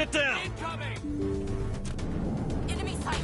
Get down! Incoming! Enemy sighted!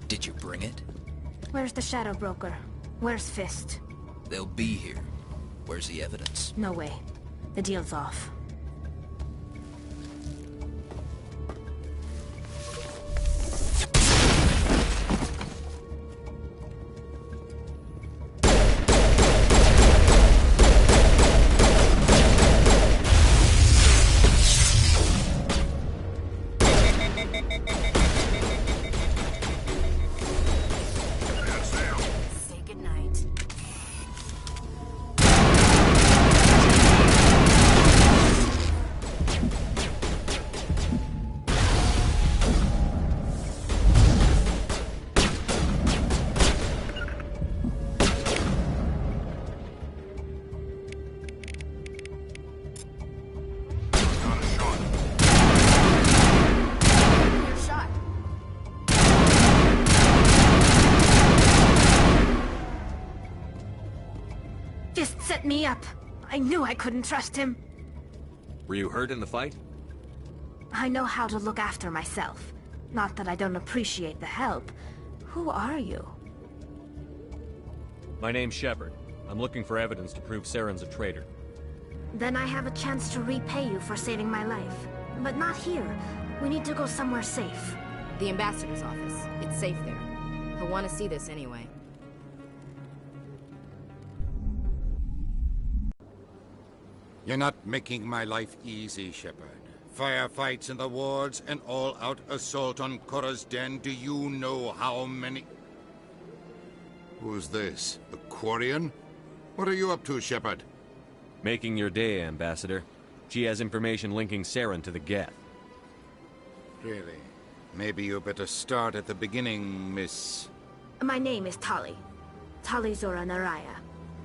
Did you bring it? Where's the Shadow Broker? Where's Fist? They'll be here. Where's the evidence? No way. The deal's off. Say goodnight. You're shot. Fist set me up. I knew I couldn't trust him. Were you hurt in the fight? I know how to look after myself. Not that I don't appreciate the help. Who are you? My name's Shepard. I'm looking for evidence to prove Saren's a traitor. Then I have a chance to repay you for saving my life. But not here. We need to go somewhere safe. The ambassador's office. It's safe there. He'll want to see this anyway. You're not making my life easy, Shepard. Firefights in the wards, an all-out assault on Korra's den. Do you know how many... Who's this? The Quarian? What are you up to, Shepard? Making your day, Ambassador. She has information linking Saren to the Geth. Really? Maybe you better start at the beginning, Miss... My name is Tali. Tali Zora Naraya.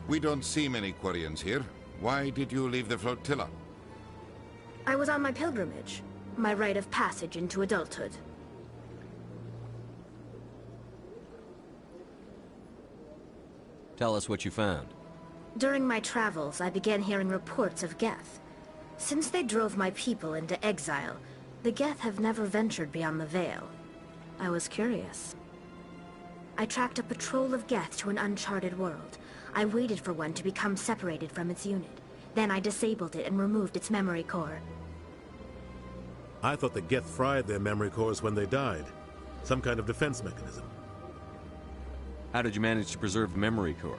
We don't see many Quarians here. Why did you leave the flotilla? I was on my pilgrimage. My rite of passage into adulthood. Tell us what you found. During my travels, I began hearing reports of Geth. Since they drove my people into exile, the Geth have never ventured beyond the Veil. I was curious. I tracked a patrol of Geth to an uncharted world. I waited for one to become separated from its unit. Then I disabled it and removed its memory core. I thought the Geth fried their memory cores when they died. Some kind of defense mechanism. How did you manage to preserve the memory core?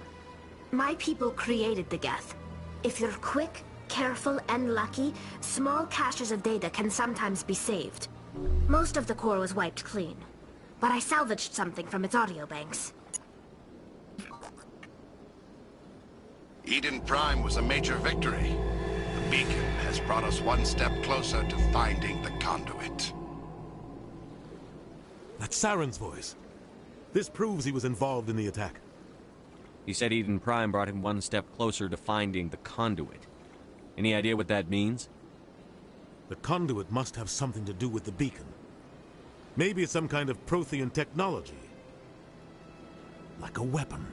My people created the Geth. If you're quick, careful, and lucky, small caches of data can sometimes be saved. Most of the core was wiped clean, but I salvaged something from its audio banks. Eden Prime was a major victory. The beacon has brought us one step closer to finding the conduit. That's Saren's voice. This proves he was involved in the attack. He said Eden Prime brought him one step closer to finding the conduit. Any idea what that means? The conduit must have something to do with the beacon. Maybe it's some kind of Prothean technology. Like a weapon.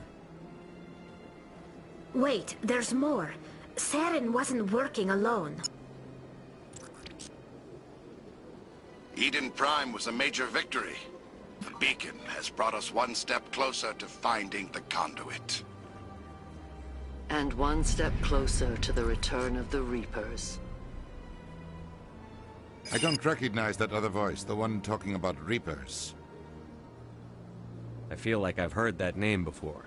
Wait, there's more. Saren wasn't working alone. Eden Prime was a major victory. The beacon has brought us one step closer to finding the conduit. And one step closer to the return of the Reapers. I don't recognize that other voice, the one talking about Reapers. I feel like I've heard that name before.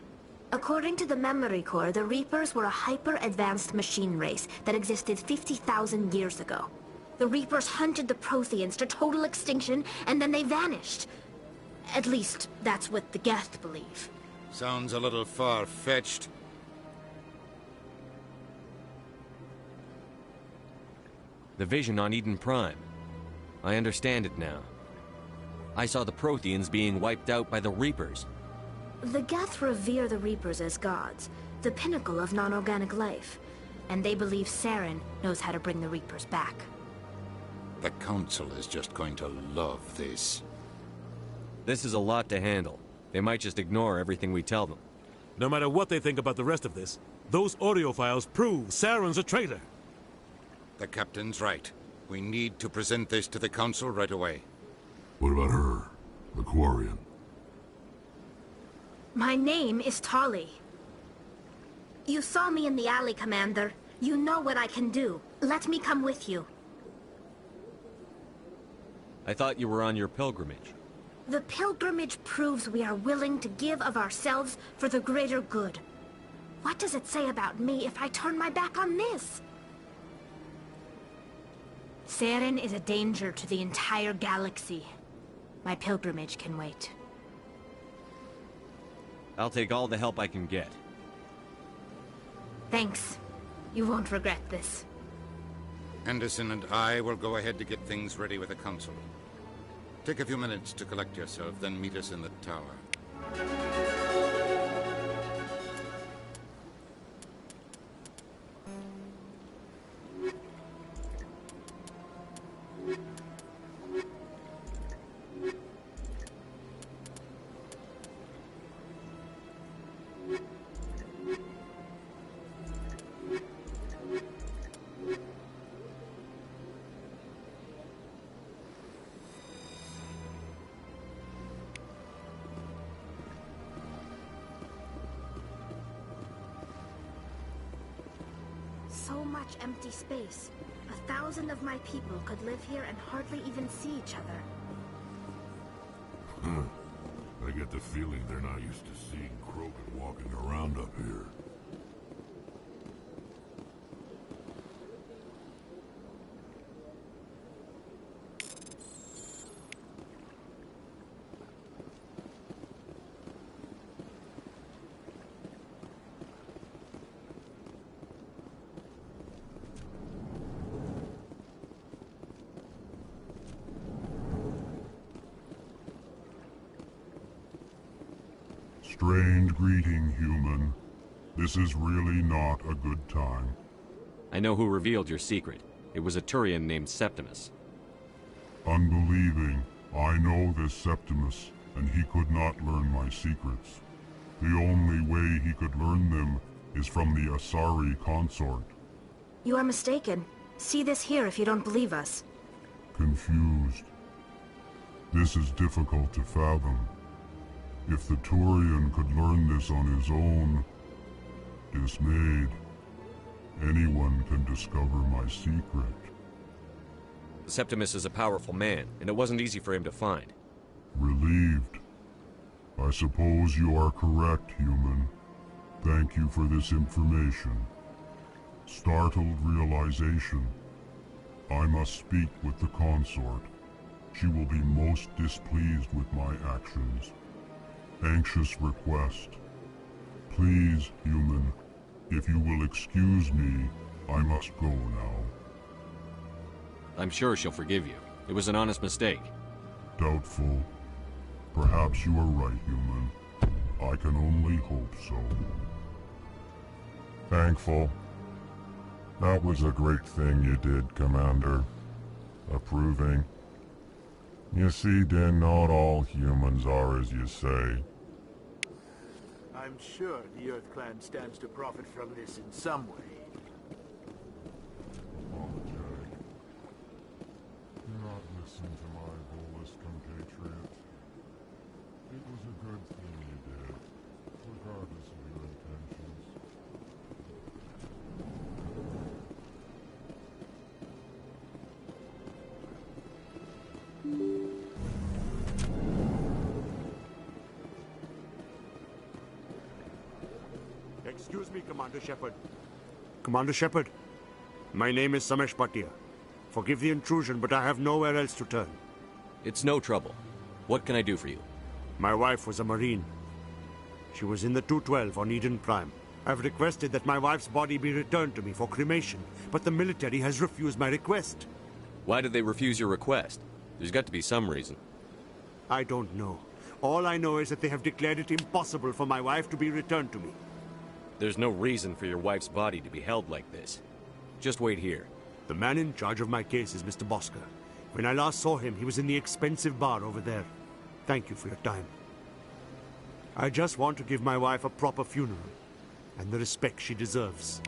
According to the Memory Core, the Reapers were a hyper-advanced machine race that existed 50,000 years ago. The Reapers hunted the Protheans to total extinction, and then they vanished. At least, that's what the Geth believe. Sounds a little far-fetched. The vision on Eden Prime. I understand it now. I saw the Protheans being wiped out by the Reapers. The Geth revere the Reapers as gods, the pinnacle of non-organic life. And they believe Saren knows how to bring the Reapers back. The Council is just going to love this. This is a lot to handle. They might just ignore everything we tell them. No matter what they think about the rest of this, those audio files prove Saren's a traitor. The Captain's right. We need to present this to the Council right away. What about her? The Quarian? My name is Tali. You saw me in the alley, Commander. You know what I can do. Let me come with you. I thought you were on your pilgrimage. The pilgrimage proves we are willing to give of ourselves for the greater good. What does it say about me if I turn my back on this? Saren is a danger to the entire galaxy. My pilgrimage can wait. I'll take all the help I can get. Thanks. You won't regret this. Anderson and I will go ahead to get things ready with the Council. Take a few minutes to collect yourself, then meet us in the tower. So much empty space. 1,000 of my people could live here and hardly even see each other. I get the feeling they're not used to seeing Krogan walking around up here. Strange greeting, human. This is really not a good time. I know who revealed your secret. It was a Turian named Septimus. Unbelieving. I know this Septimus, and he could not learn my secrets. The only way he could learn them is from the Asari consort. You are mistaken. See this here if you don't believe us. Confused. This is difficult to fathom. If the Turian could learn this on his own, dismayed, anyone can discover my secret. Septimus is a powerful man, and it wasn't easy for him to find. Relieved. I suppose you are correct, human. Thank you for this information. Startled realization. I must speak with the consort. She will be most displeased with my actions. Anxious request. Please, human, if you will excuse me, I must go now. I'm sure she'll forgive you. It was an honest mistake. Doubtful. Perhaps you are right, human. I can only hope so. Thankful. That was a great thing you did, Commander. Approving. You see, Din, not all humans are as you say. I'm sure the Earth Clan stands to profit from this in some way. Apologize. Do not listen to my Volus compatriot. It was a good thing you did, regardless of your intentions. Excuse me, Commander Shepard. Commander Shepard, my name is Samesh Bhatia. Forgive the intrusion, but I have nowhere else to turn. It's no trouble. What can I do for you? My wife was a Marine. She was in the 212 on Eden Prime. I've requested that my wife's body be returned to me for cremation, but the military has refused my request. Why did they refuse your request? There's got to be some reason. I don't know. All I know is that they have declared it impossible for my wife to be returned to me. There's no reason for your wife's body to be held like this. Just wait here. The man in charge of my case is Mr. Bosker. When I last saw him, he was in the expensive bar over there. Thank you for your time. I just want to give my wife a proper funeral, and the respect she deserves.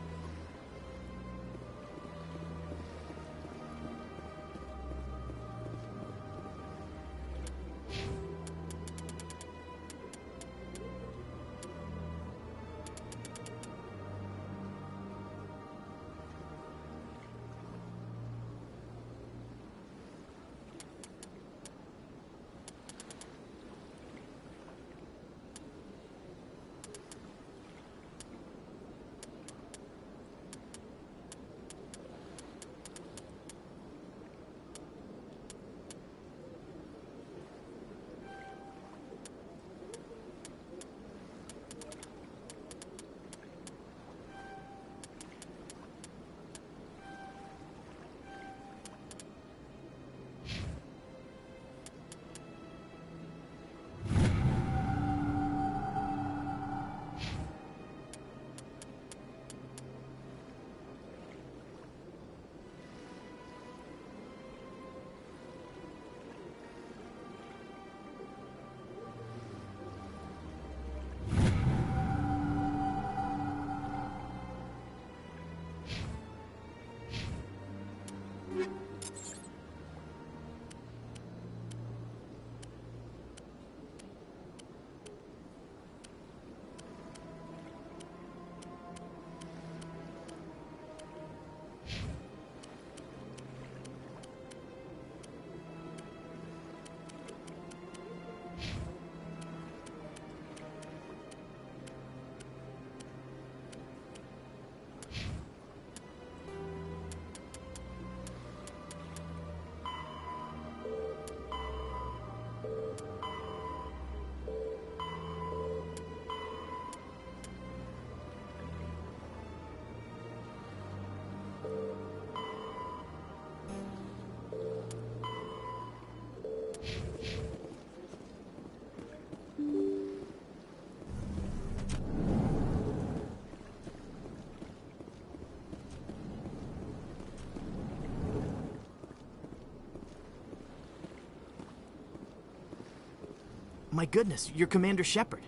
My goodness, you're Commander Shepard.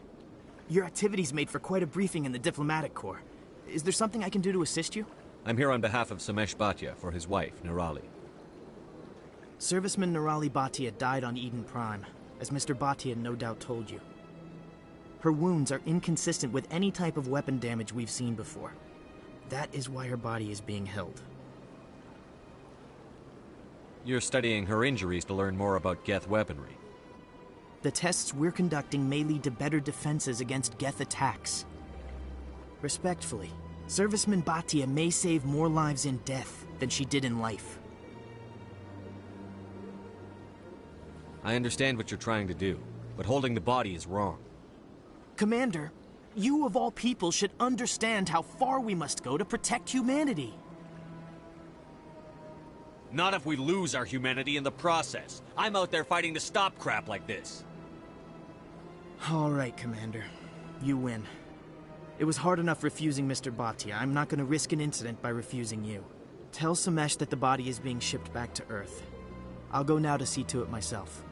Your activities made for quite a briefing in the Diplomatic Corps. Is there something I can do to assist you? I'm here on behalf of Samesh Bhatia for his wife, Nirali. Serviceman Nirali Bhatia died on Eden Prime, as Mr. Bhatia no doubt told you. Her wounds are inconsistent with any type of weapon damage we've seen before. That is why her body is being held. You're studying her injuries to learn more about Geth weaponry. The tests we're conducting may lead to better defenses against Geth attacks. Respectfully, Serviceman Bhatia may save more lives in death than she did in life. I understand what you're trying to do, but holding the body is wrong. Commander, you of all people should understand how far we must go to protect humanity. Not if we lose our humanity in the process. I'm out there fighting to stop crap like this. All right, Commander. You win. It was hard enough refusing Mr. Bhatia. I'm not going to risk an incident by refusing you. Tell Samesh that the body is being shipped back to Earth. I'll go now to see to it myself.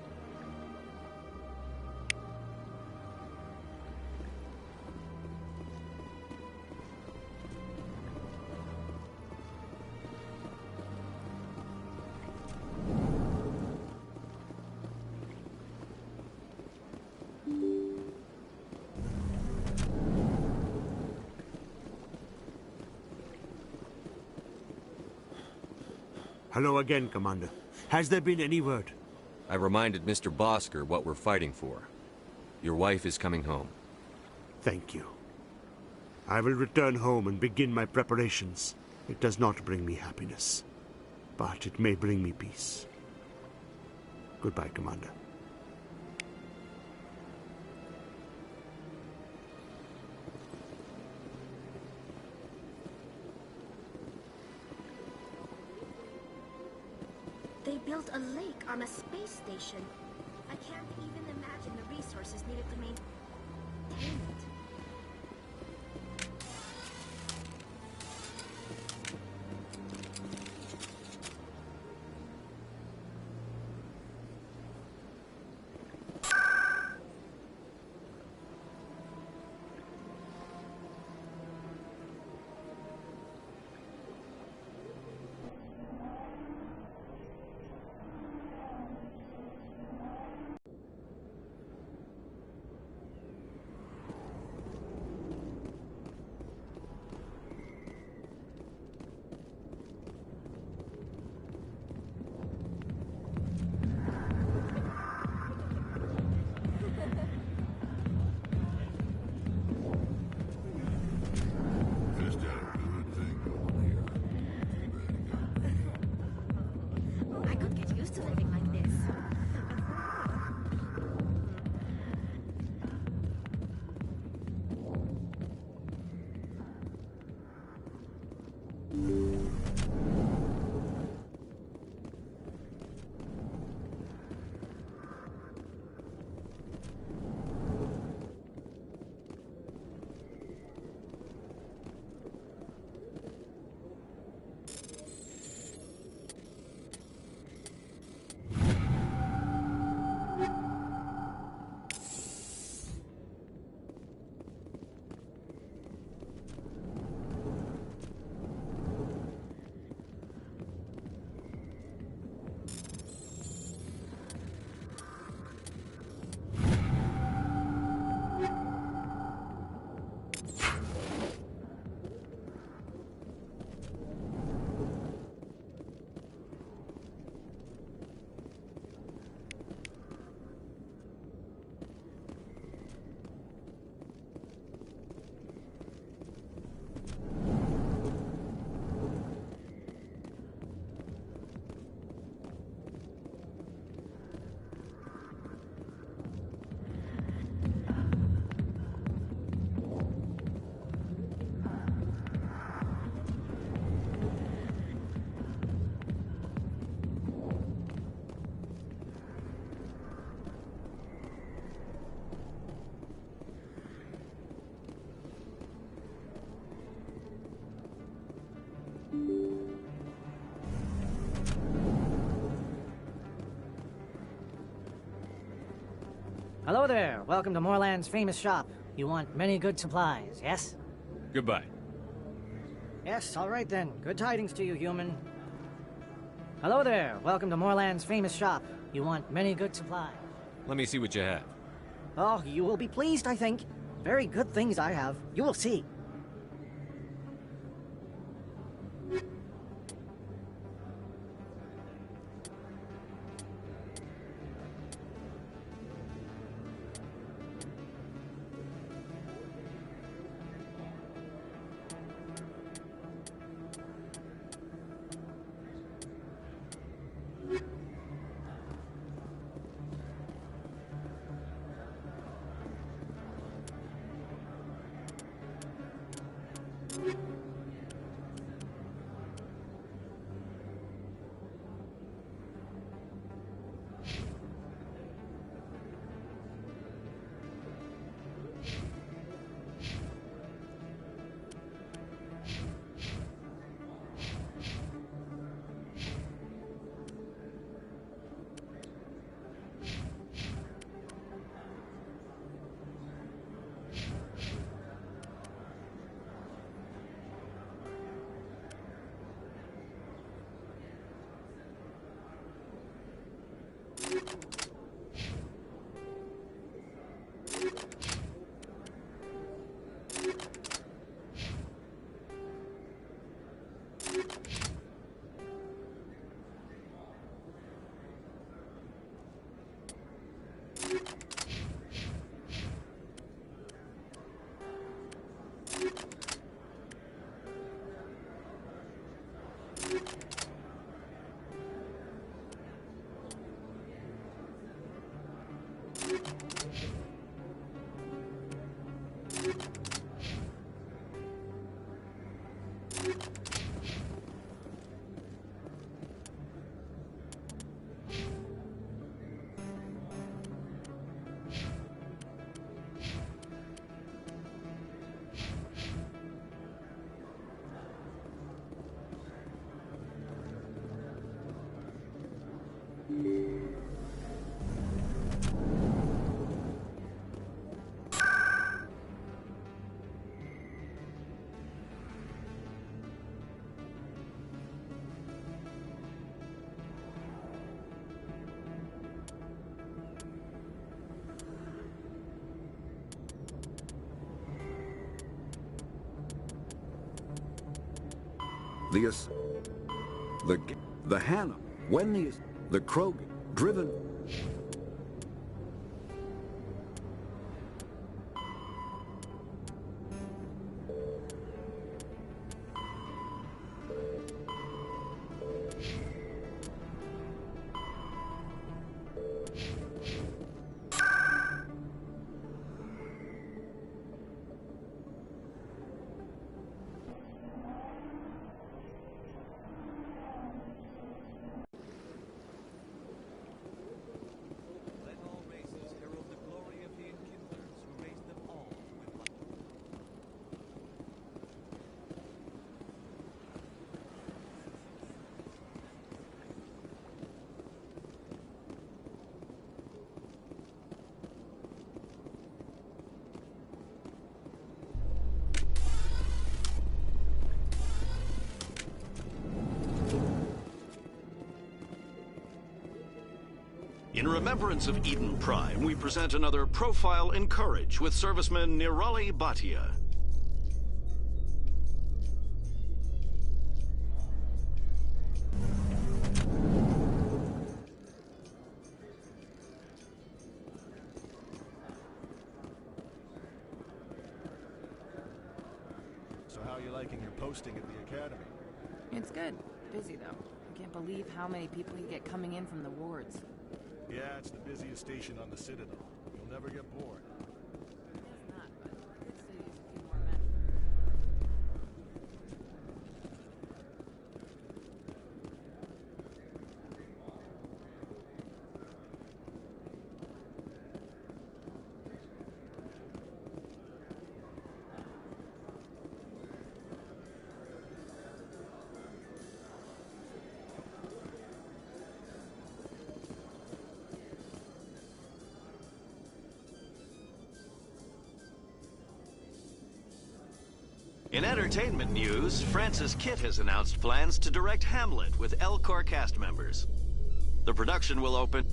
Hello again, Commander. Has there been any word? I reminded Mr. Bosker what we're fighting for. Your wife is coming home. Thank you. I will return home and begin my preparations. It does not bring me happiness, but it may bring me peace. Goodbye, Commander. They built a lake on a space station. I can't even imagine the resources needed to maintain it. I could get used to living like this. Hello there. Welcome to Moorland's famous shop. You want many good supplies, yes? Goodbye. Yes, all right then. Good tidings to you, human. Hello there. Welcome to Moorland's famous shop. You want many good supplies. Let me see what you have. Oh, you will be pleased, I think. Very good things I have. You will see. The Hannah, when the Krogan, driven. In remembrance of Eden Prime, we present another Profile in Courage with serviceman Nirali Bhatia. So how are you liking your posting at the academy? It's good. Busy, though. I can't believe how many people you get coming in from the wards. Yeah, it's the busiest station on the Citadel. You'll never get bored. It's not, but I could still use a few more men. In entertainment news, Francis Kitt has announced plans to direct Hamlet with Elcor cast members. The production will open...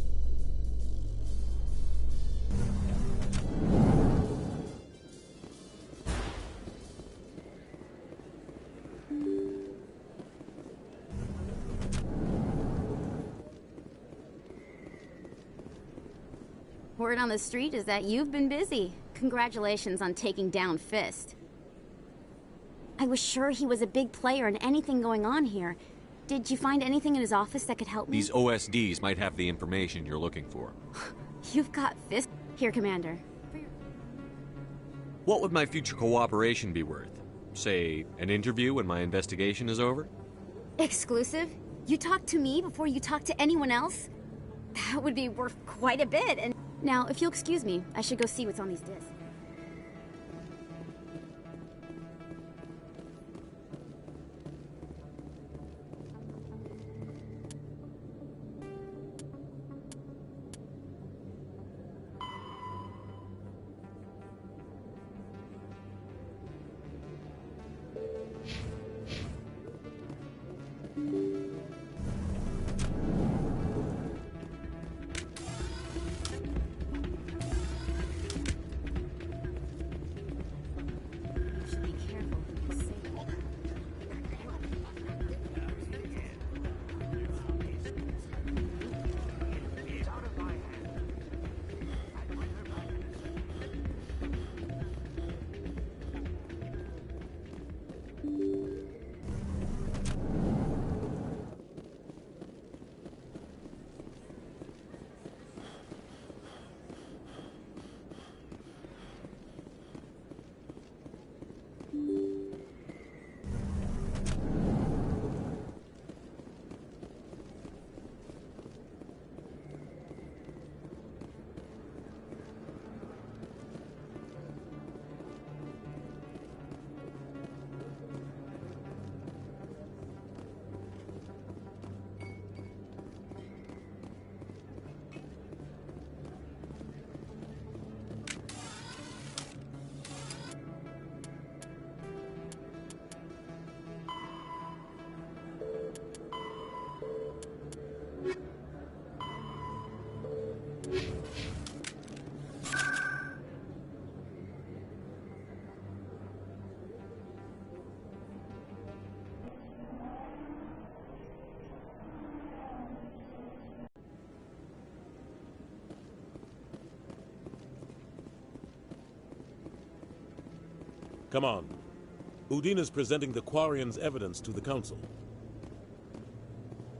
Word on the street is that you've been busy. Congratulations on taking down Fist. I was sure he was a big player in anything going on here. Did you find anything in his office that could help me? These OSDs might have the information you're looking for. You've got Fist. Here, Commander. What would my future cooperation be worth? Say, an interview when my investigation is over? Exclusive? You talk to me before you talk to anyone else? That would be worth quite a bit. And now, if you'll excuse me, I should go see what's on these discs. Come on. Udina's presenting the Quarian's evidence to the Council.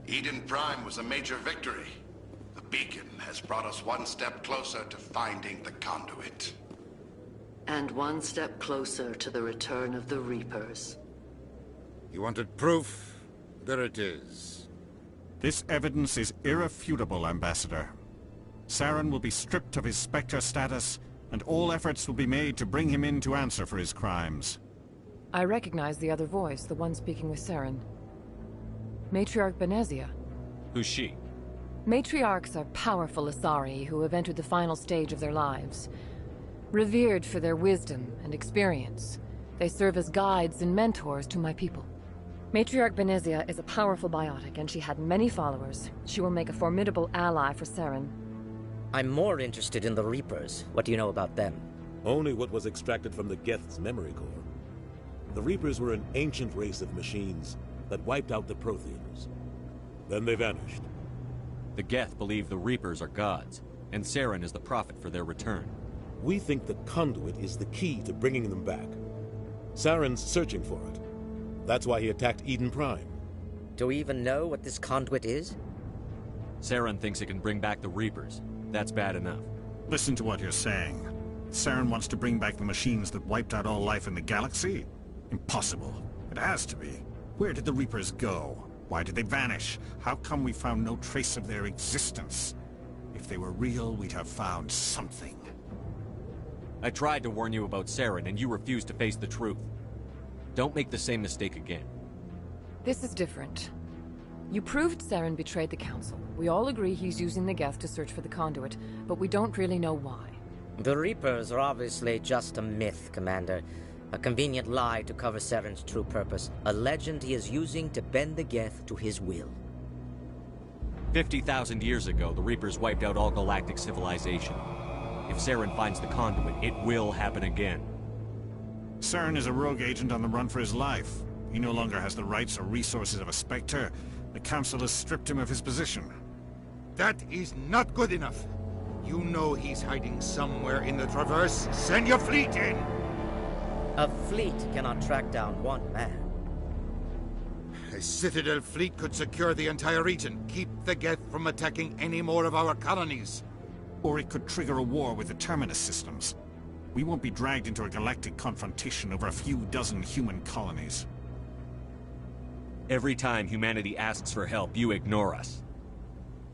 Eden Prime was a major victory. The beacon has brought us one step closer to finding the conduit. And one step closer to the return of the Reapers. You wanted proof? There it is. This evidence is irrefutable, Ambassador. Saren will be stripped of his Spectre status, and all efforts will be made to bring him in to answer for his crimes. I recognize the other voice, the one speaking with Saren. Matriarch Benezia. Who's she? Matriarchs are powerful Asari who have entered the final stage of their lives. Revered for their wisdom and experience, they serve as guides and mentors to my people. Matriarch Benezia is a powerful biotic, and she had many followers. She will make a formidable ally for Saren. I'm more interested in the Reapers. What do you know about them? Only what was extracted from the Geth's memory core. The Reapers were an ancient race of machines that wiped out the Protheans. Then they vanished. The Geth believe the Reapers are gods, and Saren is the prophet for their return. We think the conduit is the key to bringing them back. Saren's searching for it. That's why he attacked Eden Prime. Do we even know what this conduit is? Saren thinks it can bring back the Reapers. That's bad enough. Listen to what you're saying. Saren wants to bring back the machines that wiped out all life in the galaxy? Impossible. It has to be. Where did the Reapers go? Why did they vanish? How come we found no trace of their existence? If they were real, we'd have found something. I tried to warn you about Saren, and you refused to face the truth. Don't make the same mistake again. This is different. You proved Saren betrayed the Council. We all agree he's using the Geth to search for the conduit, but we don't really know why. The Reapers are obviously just a myth, Commander. A convenient lie to cover Saren's true purpose. A legend he is using to bend the Geth to his will. 50,000 years ago, the Reapers wiped out all galactic civilization. If Saren finds the conduit, it will happen again. Saren is a rogue agent on the run for his life. He no longer has the rights or resources of a Spectre. The Council has stripped him of his position. That is not good enough. You know he's hiding somewhere in the Traverse. Send your fleet in! A fleet cannot track down one man. A Citadel fleet could secure the entire region, keep the Geth from attacking any more of our colonies. Or it could trigger a war with the Terminus systems. We won't be dragged into a galactic confrontation over a few dozen human colonies. Every time humanity asks for help, you ignore us.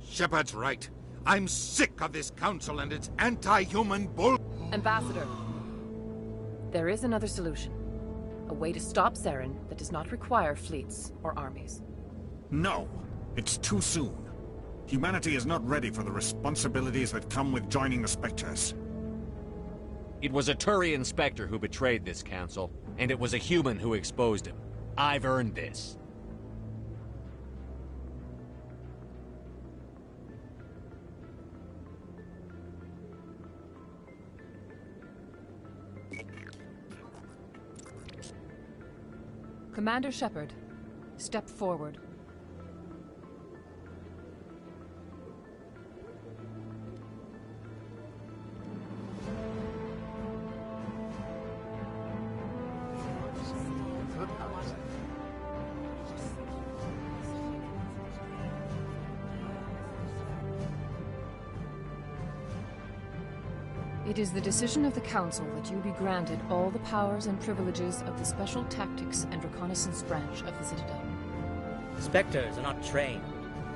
Shepard's right. I'm sick of this council and its anti-human bull... Ambassador, there is another solution. A way to stop Saren that does not require fleets or armies. No, it's too soon. Humanity is not ready for the responsibilities that come with joining the Spectres. It was a Turian Spectre who betrayed this council, and it was a human who exposed him. I've earned this. Commander Shepard, step forward. It is the decision of the Council that you be granted all the powers and privileges of the Special Tactics and Reconnaissance branch of the Citadel. Spectres are not trained,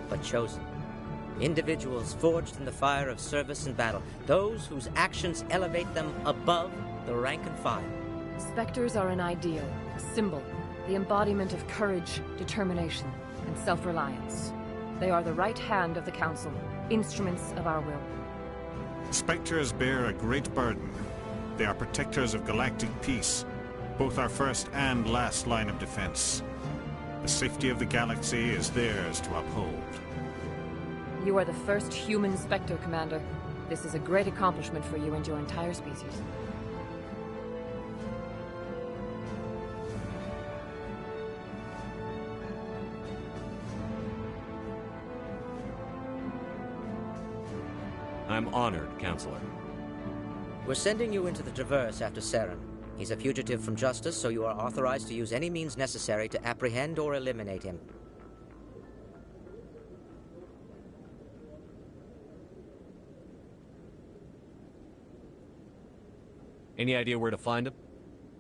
but chosen. Individuals forged in the fire of service and battle. Those whose actions elevate them above the rank and file. Spectres are an ideal, a symbol, the embodiment of courage, determination, and self-reliance. They are the right hand of the Council, instruments of our will. Spectres bear a great burden. They are protectors of galactic peace, both our first and last line of defense. The safety of the galaxy is theirs to uphold. You are the first human Spectre, Commander. This is a great accomplishment for you and your entire species. I'm honored, Counselor. We're sending you into the Traverse after Saren. He's a fugitive from justice, so you are authorized to use any means necessary to apprehend or eliminate him. Any idea where to find him?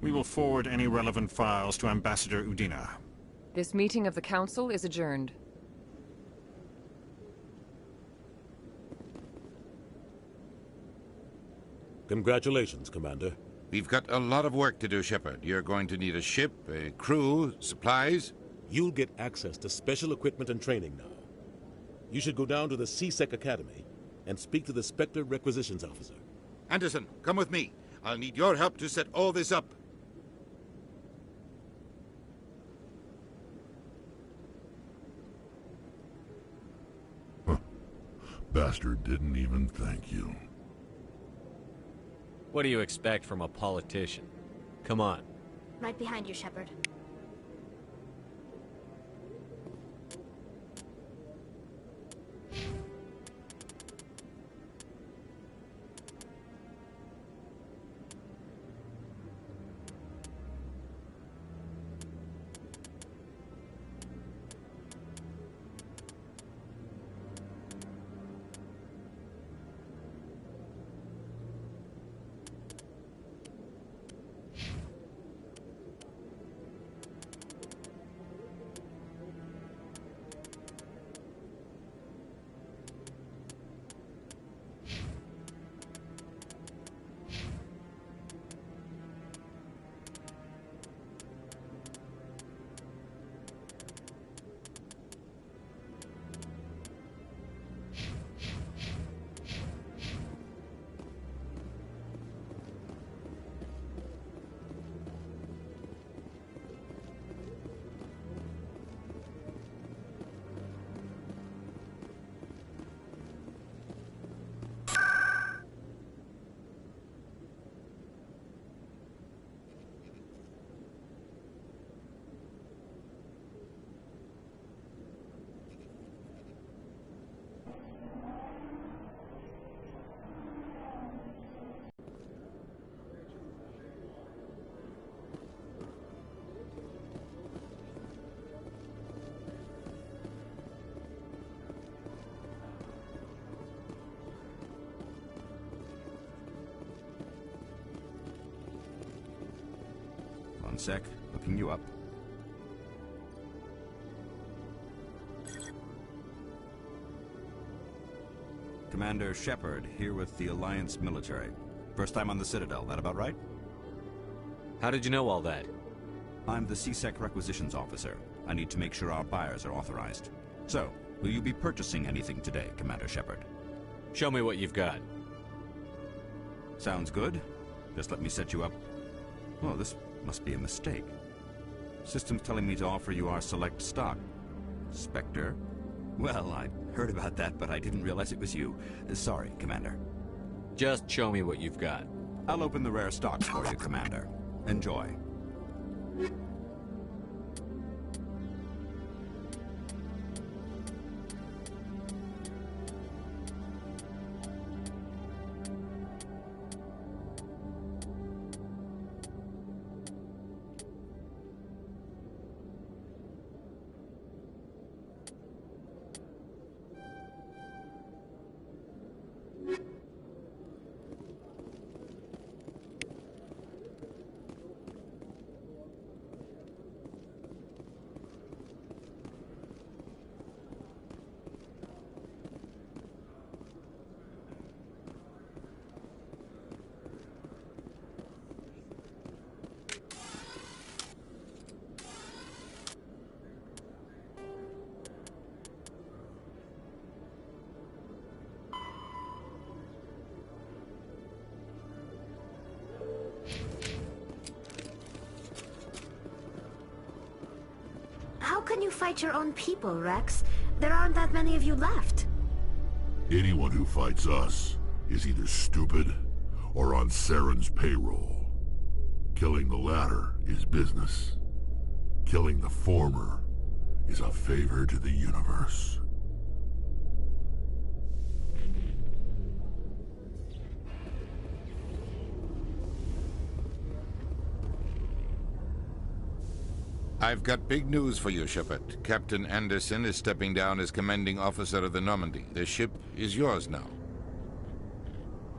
We will forward any relevant files to Ambassador Udina. This meeting of the Council is adjourned. Congratulations, Commander. We've got a lot of work to do, Shepard. You're going to need a ship, a crew, supplies. You'll get access to special equipment and training now. You should go down to the C-Sec Academy and speak to the Spectre Requisitions Officer. Anderson, come with me. I'll need your help to set all this up. Bastard didn't even thank you. What do you expect from a politician? Come on. Right behind you, Shepard. One sec, looking you up. Commander Shepard, here with the Alliance military. First time on the Citadel, that about right? How did you know all that? I'm the C-Sec Requisitions Officer. I need to make sure our buyers are authorized. So, will you be purchasing anything today, Commander Shepard? Show me what you've got. Sounds good. Just let me set you up. Oh, this must be a mistake. System's telling me to offer you our select stock. Spectre? Well, I heard about that, but I didn't realize it was you. Sorry, Commander. Just show me what you've got. I'll open the rare stocks for you, Commander. Enjoy. How can you fight your own people, Rex? There aren't that many of you left. Anyone who fights us is either stupid or on Saren's payroll. Killing the latter is business. Killing the former is a favor to the universe. I've got big news for you, Shepard. Captain Anderson is stepping down as commanding officer of the Normandy. The ship is yours now.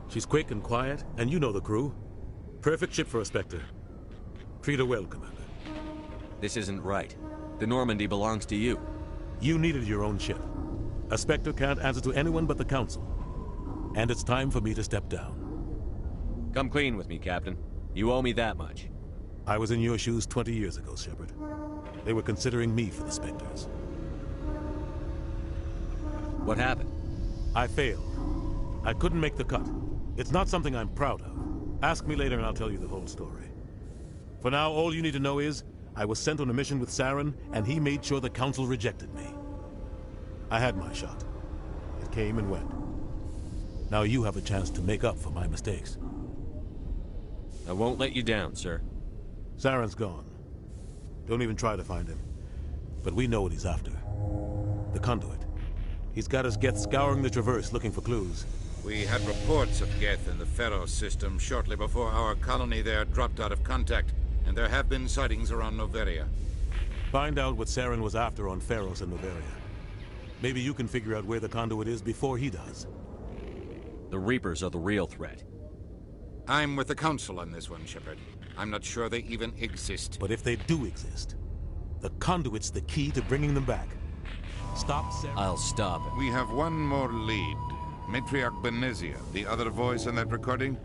She's quick and quiet, and you know the crew. Perfect ship for a Spectre. Treat her well, Commander. This isn't right. The Normandy belongs to you. You needed your own ship. A Spectre can't answer to anyone but the Council. And it's time for me to step down. Come clean with me, Captain. You owe me that much. I was in your shoes 20 years ago, Shepard. They were considering me for the Spectres. What happened? I failed. I couldn't make the cut. It's not something I'm proud of. Ask me later and I'll tell you the whole story. For now, all you need to know is, I was sent on a mission with Saren, and he made sure the Council rejected me. I had my shot. It came and went. Now you have a chance to make up for my mistakes. I won't let you down, sir. Saren's gone. Don't even try to find him. But we know what he's after. The conduit. He's got his Geth scouring the Traverse looking for clues. We had reports of Geth in the Pharaoh system shortly before our colony there dropped out of contact, and there have been sightings around Noveria. Find out what Saren was after on Pharos and Noveria. Maybe you can figure out where the conduit is before he does. The Reapers are the real threat. I'm with the Council on this one, Shepard. I'm not sure they even exist. But if they do exist, the conduit's the key to bringing them back. Stop Saren. I'll stop it. We have one more lead. Matriarch Benezia, the other voice in that recording.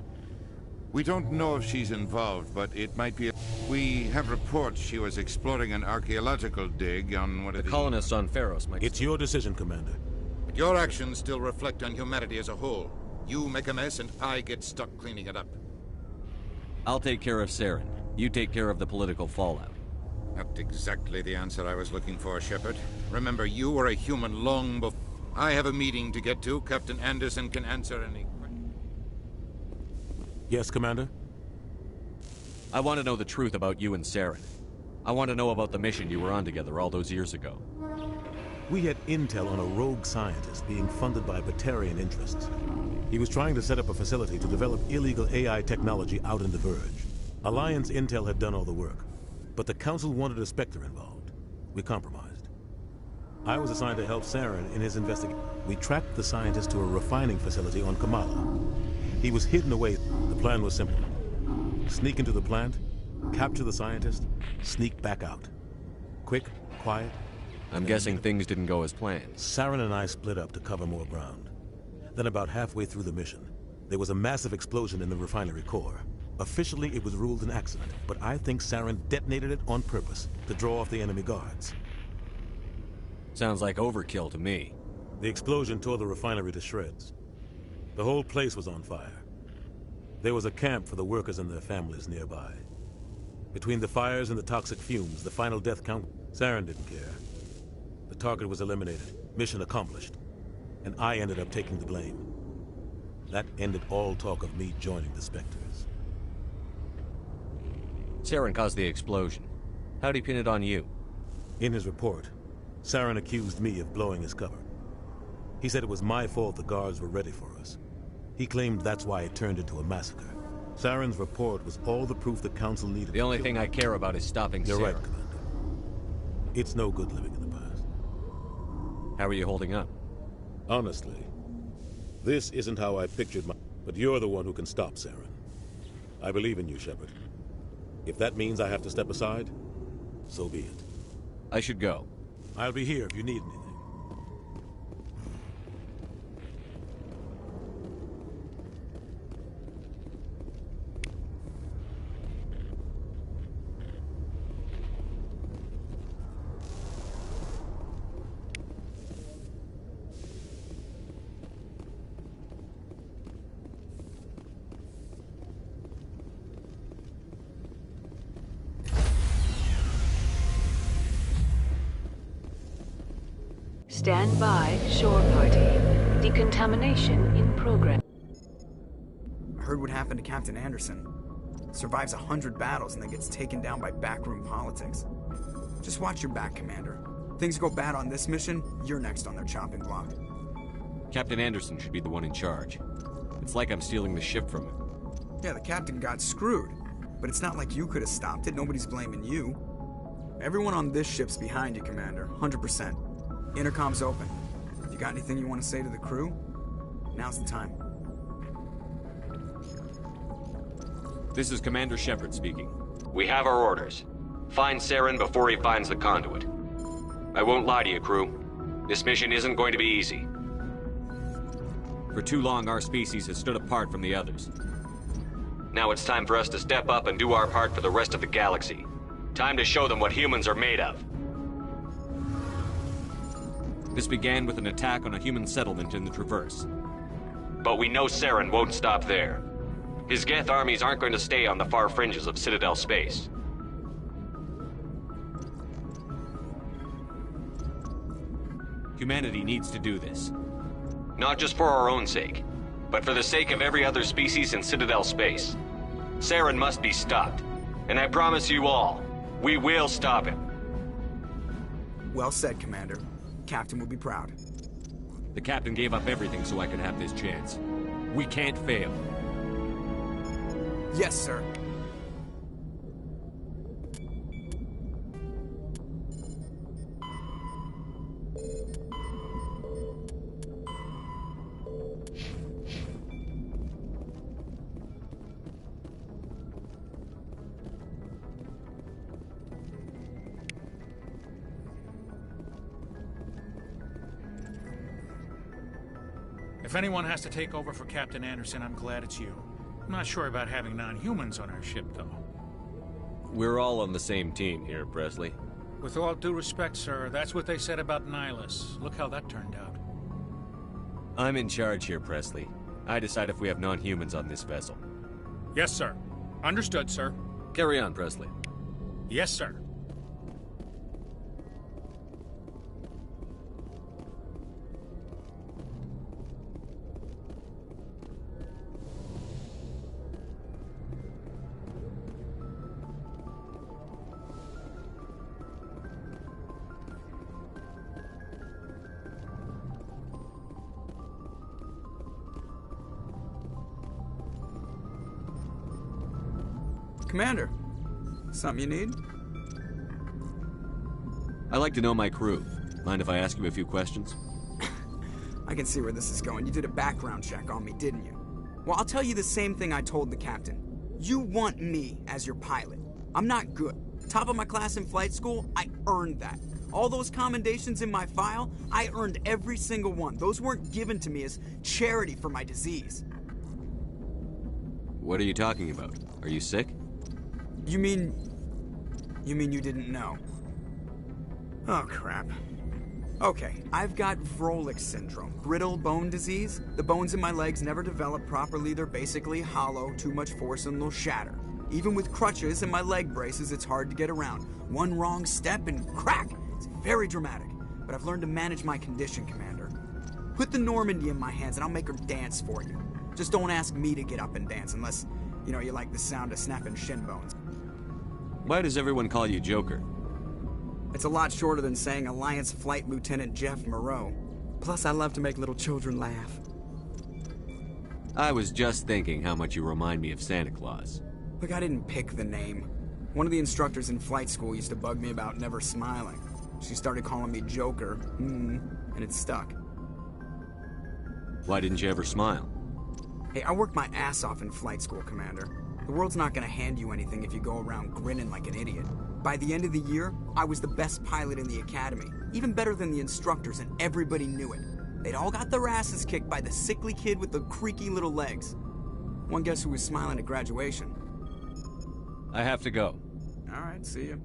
We don't know if she's involved, but it might be. We have reports she was exploring an archaeological dig on one of the colonists on Pharos might... It's your decision, Commander. But your actions still reflect on humanity as a whole. You make a mess, and I get stuck cleaning it up. I'll take care of Saren. You take care of the political fallout. Not exactly the answer I was looking for, Shepard. Remember, you were a human long before... I have a meeting to get to. Captain Anderson can answer any questions. Yes, Commander? I want to know the truth about you and Saren. I want to know about the mission you were on together all those years ago. We had intel on a rogue scientist being funded by Batarian interests. He was trying to set up a facility to develop illegal AI technology out in the Verge. Alliance intel had done all the work, but the Council wanted a Spectre involved. We compromised. I was assigned to help Saren in his investigation. We tracked the scientist to a refining facility on Kamala. He was hidden away. The plan was simple. Sneak into the plant, capture the scientist, sneak back out. Quick, quiet. I'm guessing things didn't go as planned. Saren and I split up to cover more ground. Then about halfway through the mission, there was a massive explosion in the refinery core. Officially, it was ruled an accident, but I think Saren detonated it on purpose to draw off the enemy guards. Sounds like overkill to me. The explosion tore the refinery to shreds. The whole place was on fire. There was a camp for the workers and their families nearby. Between the fires and the toxic fumes, the final death count, Saren didn't care. The target was eliminated, mission accomplished, and I ended up taking the blame. That ended all talk of me joining the Spectres. Saren caused the explosion. How'd he pin it on you? In his report, Saren accused me of blowing his cover. He said it was my fault the guards were ready for us. He claimed that's why it turned into a massacre. Saren's report was all the proof the Council needed. The only thing I care about is stopping You're Saren. right, Commander. It's no good living in the past. How are you holding up? Honestly, this isn't how I pictured my... But you're the one who can stop Saren. I believe in you, Shepard. If that means I have to step aside, so be it. I should go. I'll be here if you need anything. Stand by, shore party. Decontamination in progress. I heard what happened to Captain Anderson. Survives 100 battles and then gets taken down by backroom politics. Just watch your back, Commander. Things go bad on this mission, you're next on their chopping block. Captain Anderson should be the one in charge. It's like I'm stealing the ship from him. Yeah, the captain got screwed. But it's not like you could have stopped it. Nobody's blaming you. Everyone on this ship's behind you, Commander. 100%. Intercom's open. You got anything you want to say to the crew? Now's the time. This is Commander Shepard speaking. We have our orders. Find Saren before he finds the conduit. I won't lie to you, crew. This mission isn't going to be easy. For too long, our species has stood apart from the others. Now it's time for us to step up and do our part for the rest of the galaxy. Time to show them what humans are made of. This began with an attack on a human settlement in the Traverse. But we know Saren won't stop there. His Geth armies aren't going to stay on the far fringes of Citadel space. Humanity needs to do this. Not just for our own sake, but for the sake of every other species in Citadel space. Saren must be stopped. And I promise you all, we will stop him. Well said, Commander. Captain will be proud. The Captain gave up everything so I could have this chance. We can't fail. Yes, sir. If anyone has to take over for Captain Anderson, I'm glad it's you. I'm not sure about having non-humans on our ship, though. We're all on the same team here, Presley. With all due respect, sir, that's what they said about Nihilus. Look how that turned out. I'm in charge here, Presley. I decide if we have non-humans on this vessel. Yes, sir. Understood, sir. Carry on, Presley. Yes, sir. Commander, something you need? I like to know my crew. Mind if I ask you a few questions? I can see where this is going. You did a background check on me, didn't you? Well, I'll tell you the same thing I told the captain. You want me as your pilot. I'm not good. Top of my class in flight school, I earned that. All those commendations in my file, I earned every single one. Those weren't given to me as charity for my disease. What are you talking about? Are you sick? You mean you didn't know? Oh, crap. Okay, I've got Vrolik syndrome, brittle bone disease. The bones in my legs never develop properly. They're basically hollow, too much force and they'll shatter. Even with crutches and my leg braces, it's hard to get around. One wrong step and crack! It's very dramatic. But I've learned to manage my condition, Commander. Put the Normandy in my hands and I'll make her dance for you. Just don't ask me to get up and dance unless, you like the sound of snapping shin bones. Why does everyone call you Joker? It's a lot shorter than saying Alliance Flight Lieutenant Jeff Moreau. Plus, I love to make little children laugh. I was just thinking how much you remind me of Santa Claus. Look, I didn't pick the name. One of the instructors in flight school used to bug me about never smiling. She started calling me Joker, and it stuck. Why didn't you ever smile? Hey, I worked my ass off in flight school, Commander. The world's not gonna hand you anything if you go around grinning like an idiot. By the end of the year, I was the best pilot in the academy. Even better than the instructors, and everybody knew it. They'd all got their asses kicked by the sickly kid with the creaky little legs. One guess who was smiling at graduation? I have to go. All right, see you.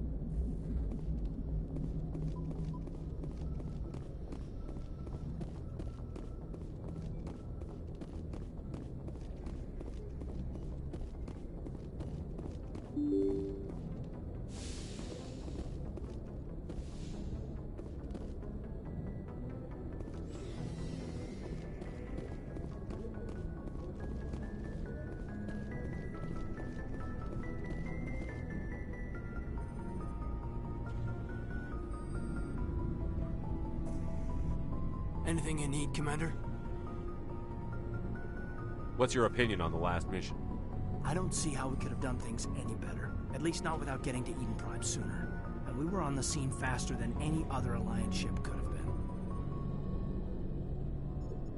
Anything you need, Commander? What's your opinion on the last mission? I don't see how we could have done things any better. At least not without getting to Eden Prime sooner. At We were on the scene faster than any other Alliance ship could have been.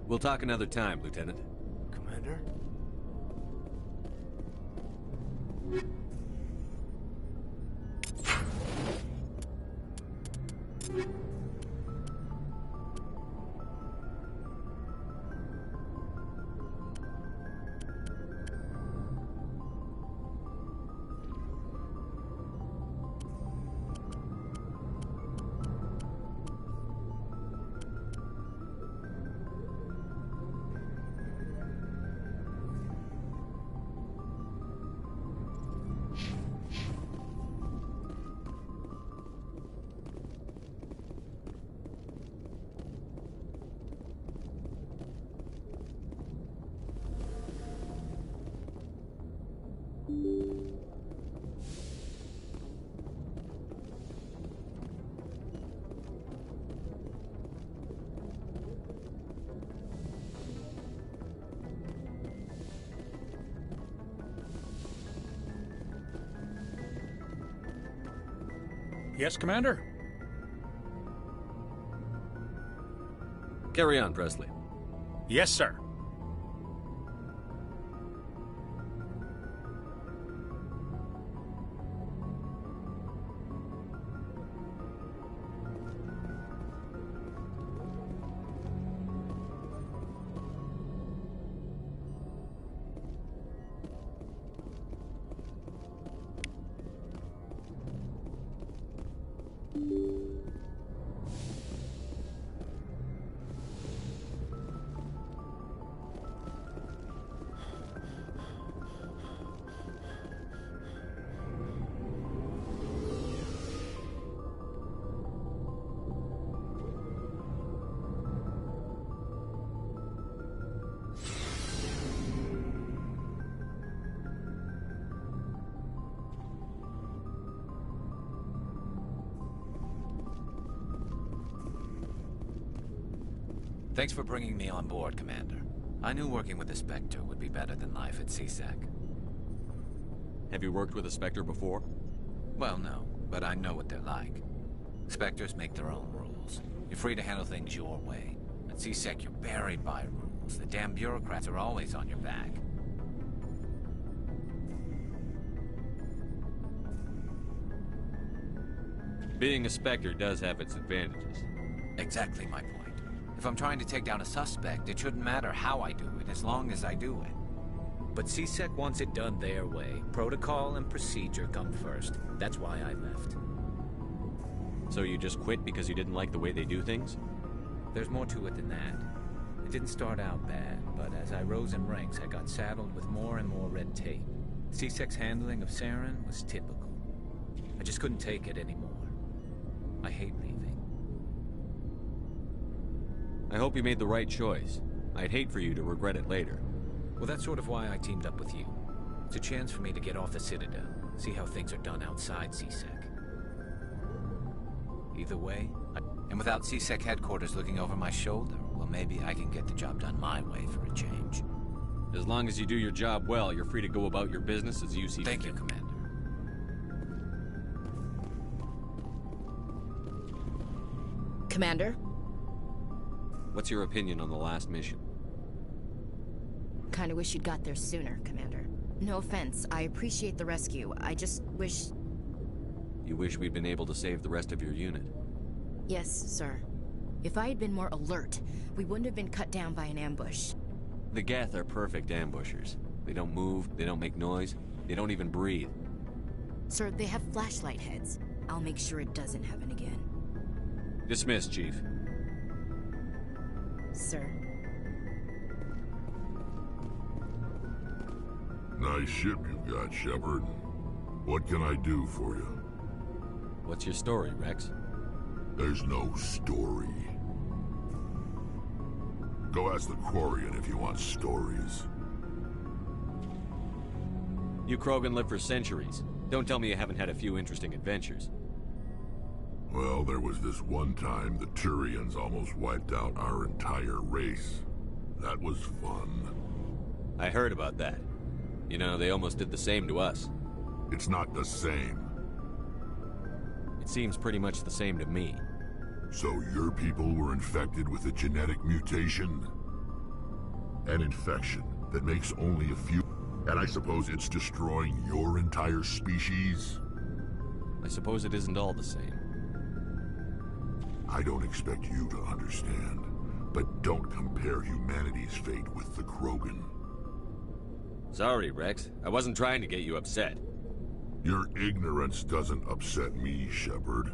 We'll talk another time, Lieutenant. Commander? Yes, Commander? Carry on, Presley. Yes, sir. Thanks for bringing me on board, Commander. I knew working with the Spectre would be better than life at CSEC. Have you worked with a Spectre before? Well, no, but I know what they're like. Spectres make their own rules. You're free to handle things your way. At CSEC, you're buried by rules. The damn bureaucrats are always on your back. Being a Spectre does have its advantages. Exactly my point. If I'm trying to take down a suspect, it shouldn't matter how I do it, as long as I do it. But CSEC wants it done their way. Protocol and procedure come first. That's why I left. So you just quit because you didn't like the way they do things? There's more to it than that. It didn't start out bad, but as I rose in ranks, I got saddled with more and more red tape. CSEC's handling of Saren was typical. I just couldn't take it anymore. I hate leaving. I hope you made the right choice. I'd hate for you to regret it later. Well, that's sort of why I teamed up with you. It's a chance for me to get off the Citadel, see how things are done outside CSEC. Either way, And without CSEC headquarters looking over my shoulder, well, maybe I can get the job done my way for a change. As long as you do your job well, you're free to go about your business as you see fit. Thank you, Commander. Commander? What's your opinion on the last mission? Kinda wish you'd got there sooner, Commander. No offense, I appreciate the rescue. I just wish... You wish we'd been able to save the rest of your unit? Yes, sir. If I had been more alert, we wouldn't have been cut down by an ambush. The Geth are perfect ambushers. They don't move, they don't make noise, they don't even breathe. Sir, they have flashlight heads. I'll make sure it doesn't happen again. Dismissed, Chief. Sir. Nice ship you've got, Shepard. What can I do for you? What's your story, Rex? There's no story. Go ask the Quarian if you want stories. You Krogan live for centuries. Don't tell me you haven't had a few interesting adventures. Well, there was this one time the Turians almost wiped out our entire race. That was fun. I heard about that. You know, they almost did the same to us. It's not the same. It seems pretty much the same to me. So your people were infected with a genetic mutation? An infection that makes only a few... And I suppose it's destroying your entire species? I suppose it isn't all the same. I don't expect you to understand, but don't compare humanity's fate with the Krogan. Sorry, Rex. I wasn't trying to get you upset. Your ignorance doesn't upset me, Shepard.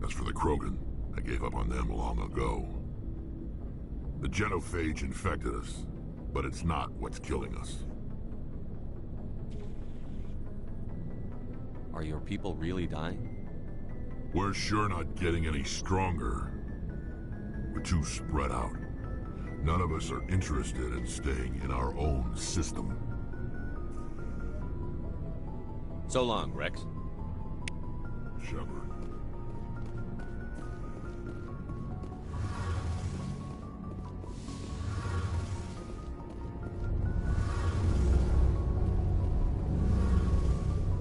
As for the Krogan, I gave up on them long ago. The genophage infected us, but it's not what's killing us. Are your people really dying? We're sure not getting any stronger. We're too spread out. None of us are interested in staying in our own system. So long, Rex. Shepard.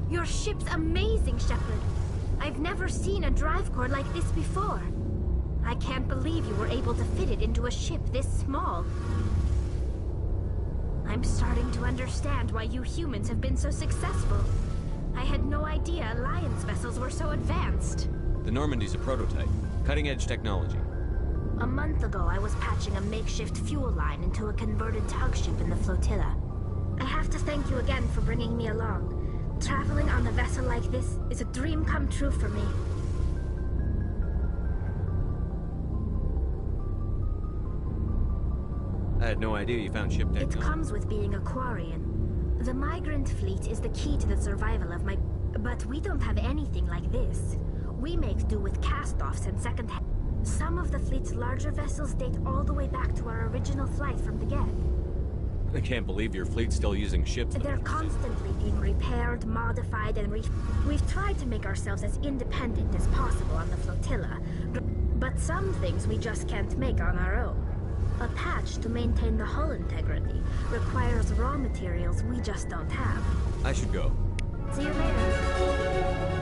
Your ship's amazing, Shepard. I've never seen a drive core like this before. I can't believe you were able to fit it into a ship this small. I'm starting to understand why you humans have been so successful. I had no idea Alliance vessels were so advanced. The Normandy's a prototype. Cutting-edge technology. A month ago, I was patching a makeshift fuel line into a converted tug ship in the flotilla. I have to thank you again for bringing me along. Traveling on a vessel like this is a dream come true for me. I had no idea you found ship technology. It comes with being a Quarian. The migrant fleet is the key to the survival of my... But we don't have anything like this. We make do with cast-offs and second-hand. Some of the fleet's larger vessels date all the way back to our original flight from the get. I can't believe your fleet's still using ships. They're constantly being repaired, modified, and We've tried to make ourselves as independent as possible on the flotilla, but some things we just can't make on our own. A patch to maintain the hull integrity requires raw materials we just don't have. I should go. See you later.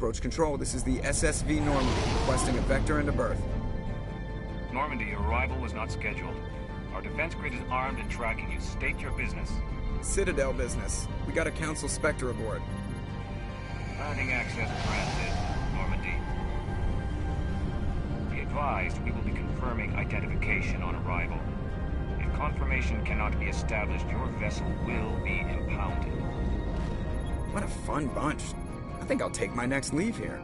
Approach control, this is the SSV Normandy, requesting a vector and a berth. Normandy, your arrival was not scheduled. Our defense grid is armed and tracking you. State your business. Citadel business. We got a Council Spectre aboard. Granting access granted, Normandy. Be advised, we will be confirming identification on arrival. If confirmation cannot be established, your vessel will be impounded. What a fun bunch. I think I'll take my next leave here.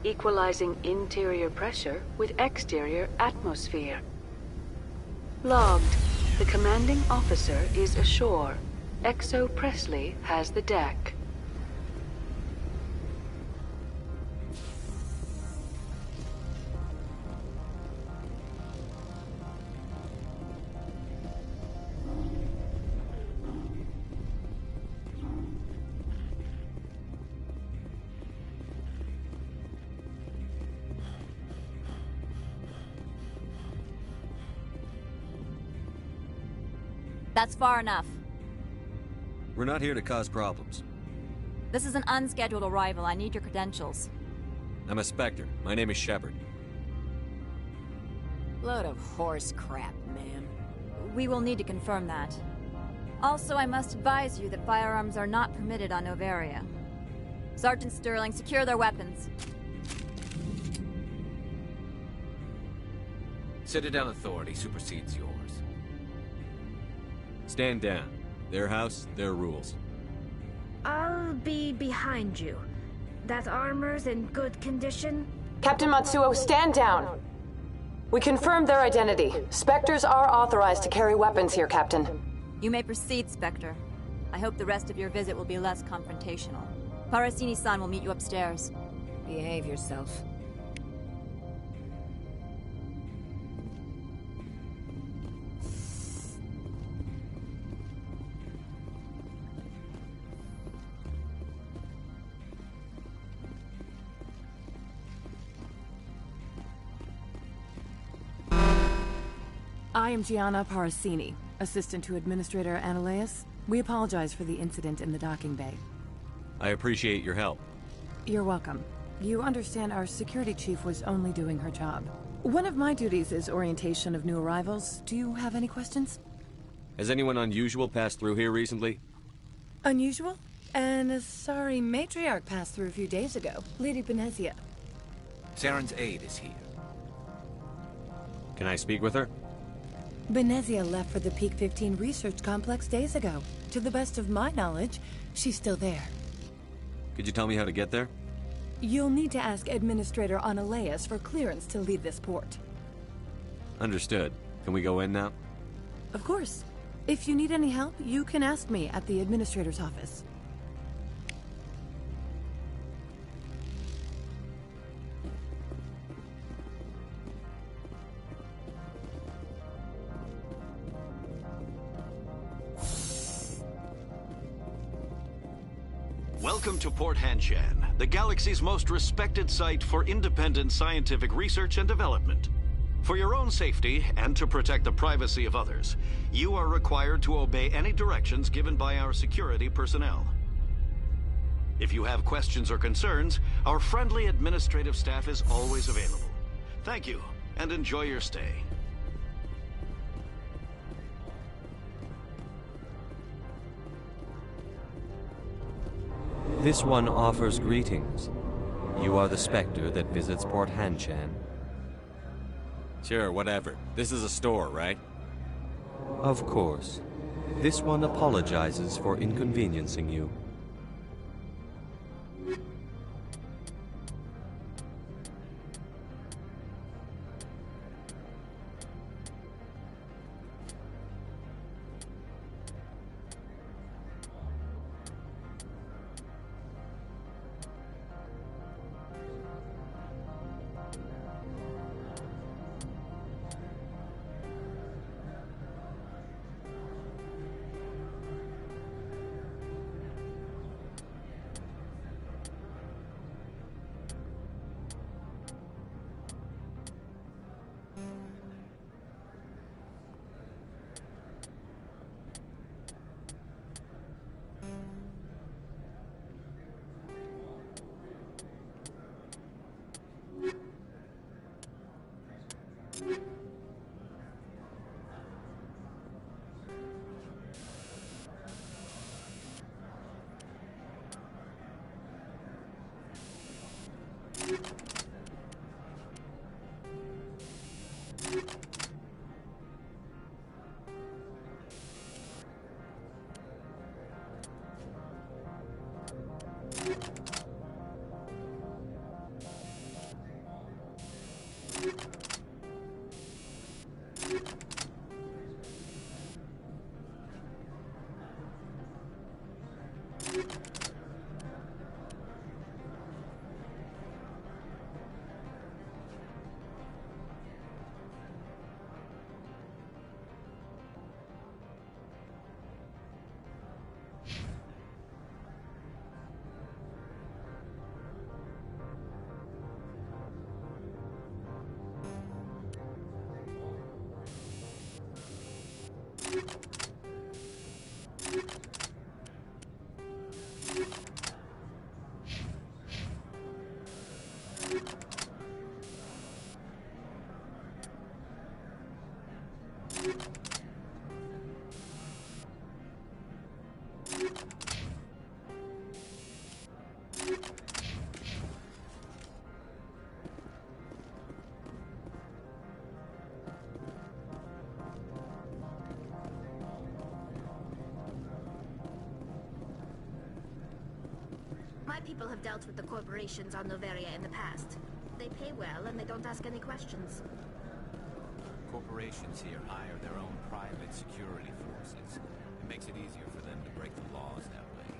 Equalizing interior pressure with exterior atmosphere. Logged. The commanding officer is ashore. Exo Presley has the deck. That's far enough. We're not here to cause problems. This is an unscheduled arrival. I need your credentials. I'm a Spectre. My name is Shepard. Load of horse crap, ma'am. We will need to confirm that. Also, I must advise you that firearms are not permitted on Novaria. Sergeant Sterling, secure their weapons. Citadel authority supersedes yours. Stand down. Their house, their rules. I'll be behind you. That armor's in good condition? Captain Matsuo, stand down. We confirmed their identity. Spectres are authorized to carry weapons here, Captain. You may proceed, Spectre. I hope the rest of your visit will be less confrontational. Parasini-san will meet you upstairs. Behave yourself. I am Gianna Parasini, assistant to Administrator Analeas. We apologize for the incident in the docking bay. I appreciate your help. You're welcome. You understand our security chief was only doing her job. One of my duties is orientation of new arrivals. Do you have any questions? Has anyone unusual passed through here recently? Unusual? And a sorry matriarch passed through a few days ago. Lady Benezia. Saren's aide is here. Can I speak with her? Benezia left for the Peak 15 research complex days ago. To the best of my knowledge, she's still there. Could you tell me how to get there? You'll need to ask Administrator Analeas for clearance to leave this port. Understood. Can we go in now? Of course. If you need any help, you can ask me at the Administrator's office. Welcome to Port Hanshan, the galaxy's most respected site for independent scientific research and development. For your own safety and to protect the privacy of others, you are required to obey any directions given by our security personnel. If you have questions or concerns, our friendly administrative staff is always available. Thank you, and enjoy your stay. This one offers greetings. You are the Spectre that visits Port Hanshan. Sure, whatever. This is a store, right? Of course. This one apologizes for inconveniencing you. My people have dealt with the corporations on Noveria in the past. They pay well, and they don't ask any questions. Corporations here hire their own private security forces. It makes it easier for them to break the laws that way.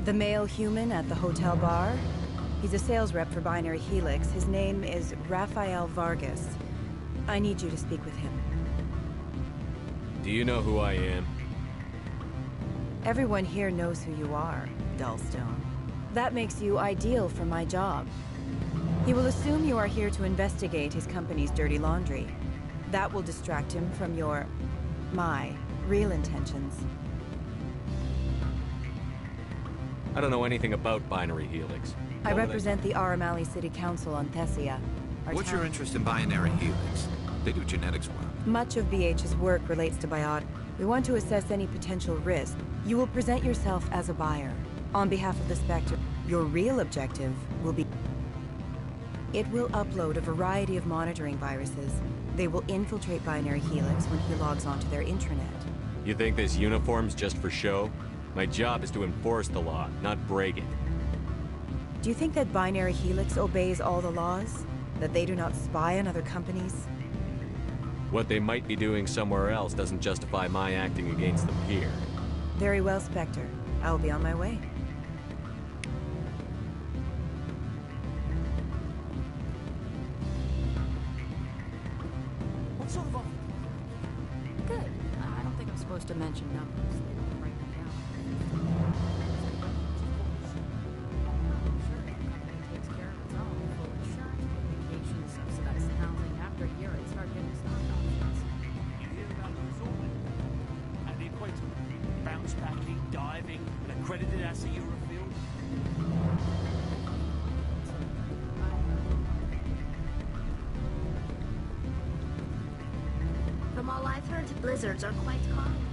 The male human at the hotel bar? He's a sales rep for Binary Helix. His name is Rafael Vargas. I need you to speak with him. Do you know who I am? Everyone here knows who you are, Dullstone. That makes you ideal for my job. He will assume you are here to investigate his company's dirty laundry. That will distract him from my real intentions. I don't know anything about Binary Helix. I represent the Aramali City Council on Thessia. What's your interest in Binary Helix? They do genetics work. Much of BH's work relates to biology. We want to assess any potential risk. You will present yourself as a buyer. On behalf of the Spectre, your real objective will be... It will upload a variety of monitoring viruses. They will infiltrate Binary Helix when he logs onto their intranet. You think this uniform's just for show? My job is to enforce the law, not break it. Do you think that Binary Helix obeys all the laws? That they do not spy on other companies? What they might be doing somewhere else doesn't justify my acting against them here. Very well, Spectre. I will be on my way. supposed to mention numbers. They don't write them down. Sure, the company takes care of its own. Full insurance, vacation, subsidized housing. After a year, I'd start getting stock options. You hear about the resort? And the equator? Bounce back, deep diving, and accredited as a Eurofield? From all I've heard, blizzards are quite common here.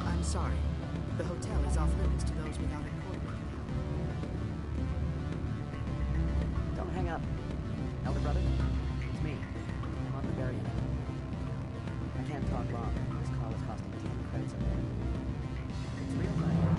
I'm sorry. The hotel is off limits to those without a court right now. Don't hang up. Elder brother, it's me. I'm on the barrier now. I can't talk long. This call is costing 10 credits a minute. It's real time.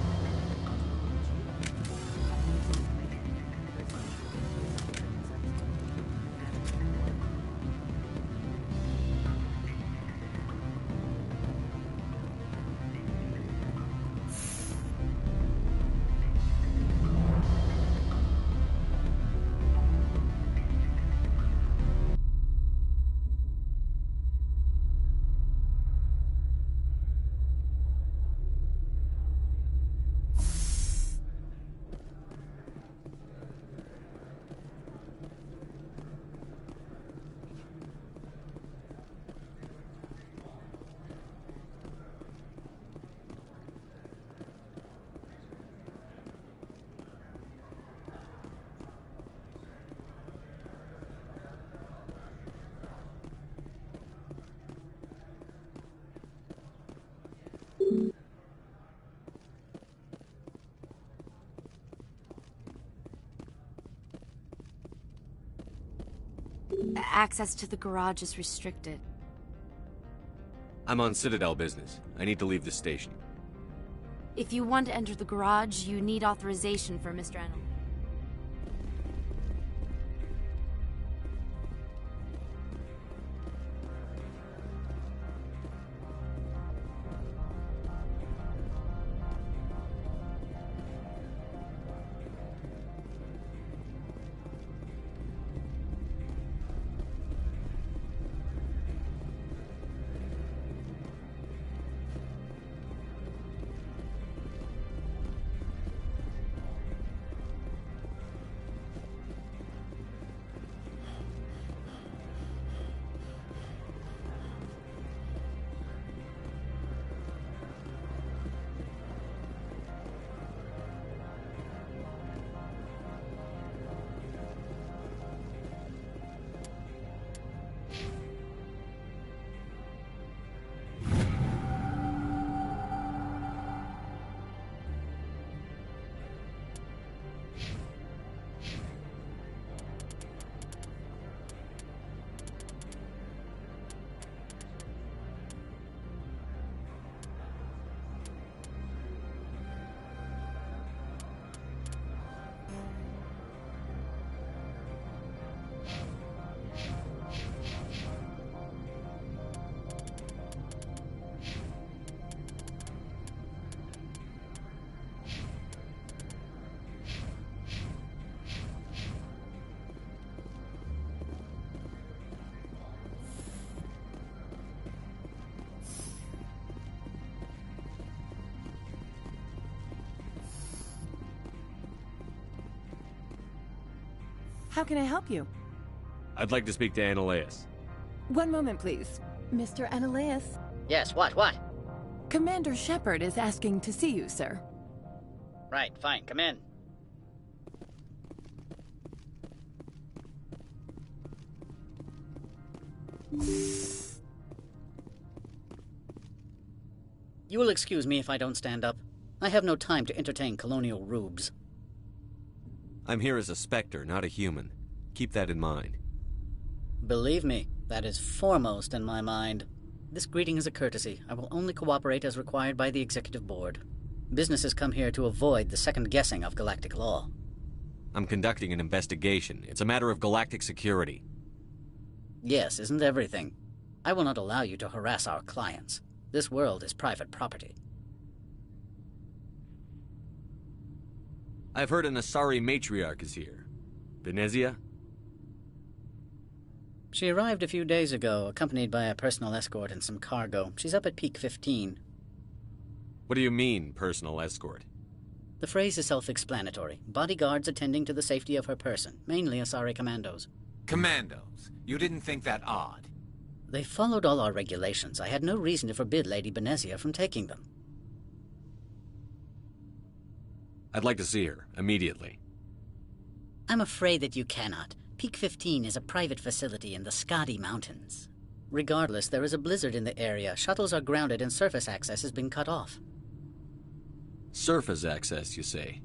Access to the garage is restricted. I'm on Citadel business. I need to leave the station. If you want to enter the garage, you need authorization for Mr. Enel. How can I help you? I'd like to speak to Annaleus. One moment, please. Mr. Annaleus? Yes, what? Commander Shepard is asking to see you, sir. Right, fine, come in. You will excuse me if I don't stand up. I have no time to entertain colonial rubes. I'm here as a Spectre, not a human. Keep that in mind. Believe me, that is foremost in my mind. This greeting is a courtesy. I will only cooperate as required by the Executive Board. Businesses come here to avoid the second guessing of galactic law. I'm conducting an investigation. It's a matter of galactic security. Yes, isn't everything? I will not allow you to harass our clients. This world is private property. I've heard an Asari matriarch is here. Venezia? She arrived a few days ago, accompanied by a personal escort and some cargo. She's up at Peak 15. What do you mean, personal escort? The phrase is self-explanatory. Bodyguards attending to the safety of her person, mainly Asari commandos. Commandos? You didn't think that odd? They followed all our regulations. I had no reason to forbid Lady Venezia from taking them. I'd like to see her, immediately. I'm afraid that you cannot. Peak 15 is a private facility in the Skadi Mountains. Regardless, there is a blizzard in the area. Shuttles are grounded and surface access has been cut off. Surface access, you say?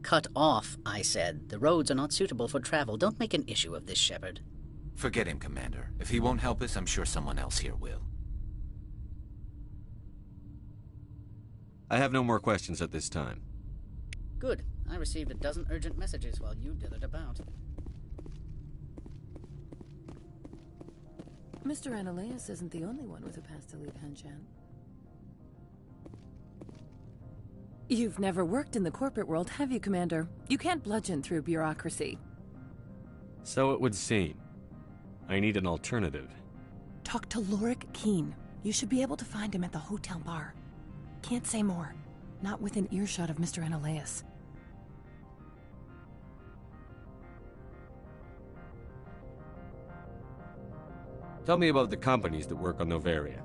Cut off, I said. The roads are not suitable for travel. Don't make an issue of this, Shepard. Forget him, Commander. If he won't help us, I'm sure someone else here will. I have no more questions at this time. Good. I received a dozen urgent messages while you dithered about. Mr. Ananias isn't the only one with a pass to leave Hanshan. You've never worked in the corporate world, have you, Commander? You can't bludgeon through bureaucracy. So it would seem. I need an alternative. Talk to Lorik Keen. You should be able to find him at the hotel bar. Can't say more. Not within earshot of Mr. Ananias. Tell me about the companies that work on Noveria.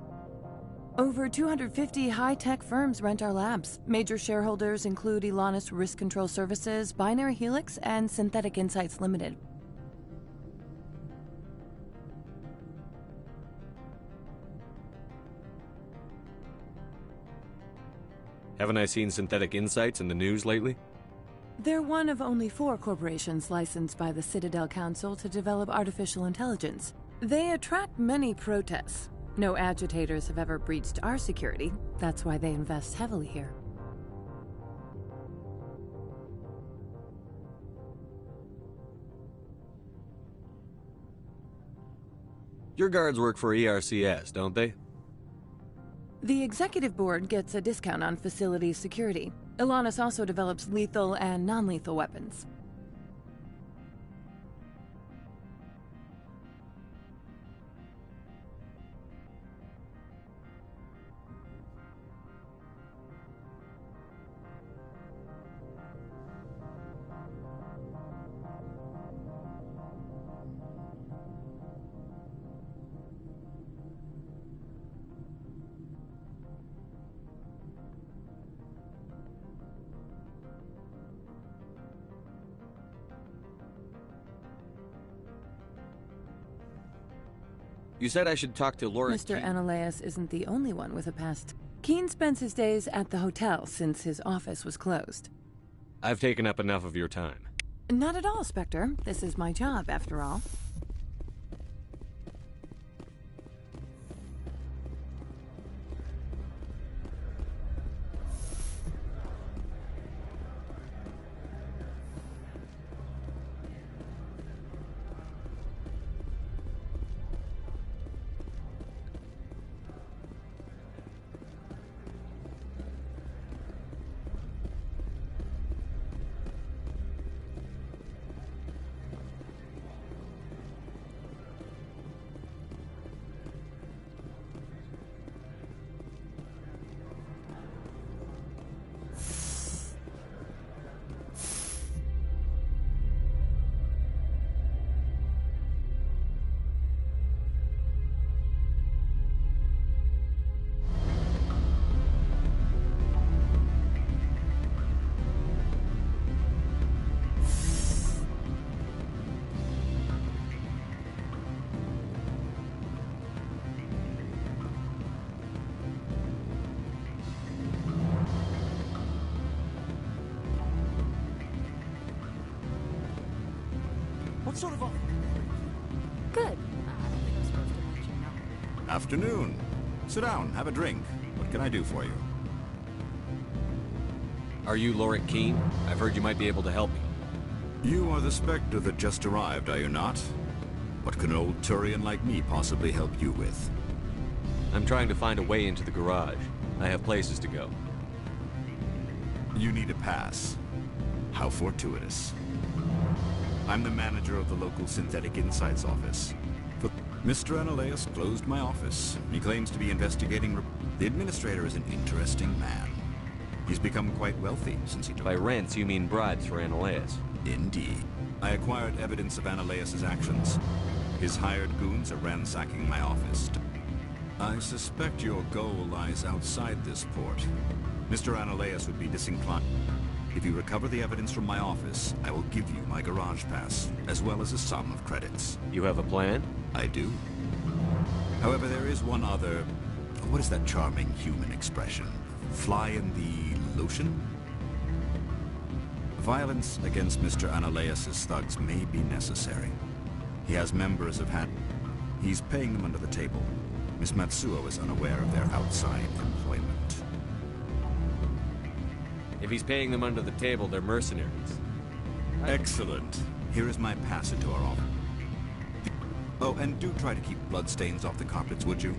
Over 250 high-tech firms rent our labs. Major shareholders include Elanus Risk Control Services, Binary Helix, and Synthetic Insights Limited. Haven't I seen Synthetic Insights in the news lately? They're one of only 4 corporations licensed by the Citadel Council to develop artificial intelligence. They attract many protests. No agitators have ever breached our security. That's why they invest heavily here. Your guards work for ERCS, don't they? The executive board gets a discount on facility security. Elanus also develops lethal and non-lethal weapons. You said I should talk to Lorik Mr. Keen. Ananias isn't the only one with a past. Keen spends his days at the hotel since his office was closed. I've taken up enough of your time. Not at all, Spectre. This is my job, after all. What sort of offer? Good. I don't think I'm supposed to mention no. Afternoon. Sit down, have a drink. What can I do for you? Are you Lorik Keene? I've heard you might be able to help me. You are the Spectre that just arrived, are you not? What can an old Turian like me possibly help you with? I'm trying to find a way into the garage. I have places to go. You need a pass. How fortuitous. I'm the manager of the local Synthetic Insights office. But Mr. Analaeus closed my office. He claims to be investigating... The administrator is an interesting man. He's become quite wealthy since he took... By rents, you mean bribes for Analaeus? Indeed. I acquired evidence of Analaeus' actions. His hired goons are ransacking my office. I suspect your goal lies outside this port. Mr. Analaeus would be disinclined. If you recover the evidence from my office, I will give you my garage pass, as well as a sum of credits. You have a plan? I do. However, there is one other... What is that charming human expression? Fly in the lotion? Violence against Mr. Analaeus' thugs may be necessary. He has members of He's paying them under the table. Miss Matsuo is unaware of their outside employment. If he's paying them under the table, they're mercenaries. Excellent. Here is my pass into our office. Oh, and do try to keep bloodstains off the carpets, would you?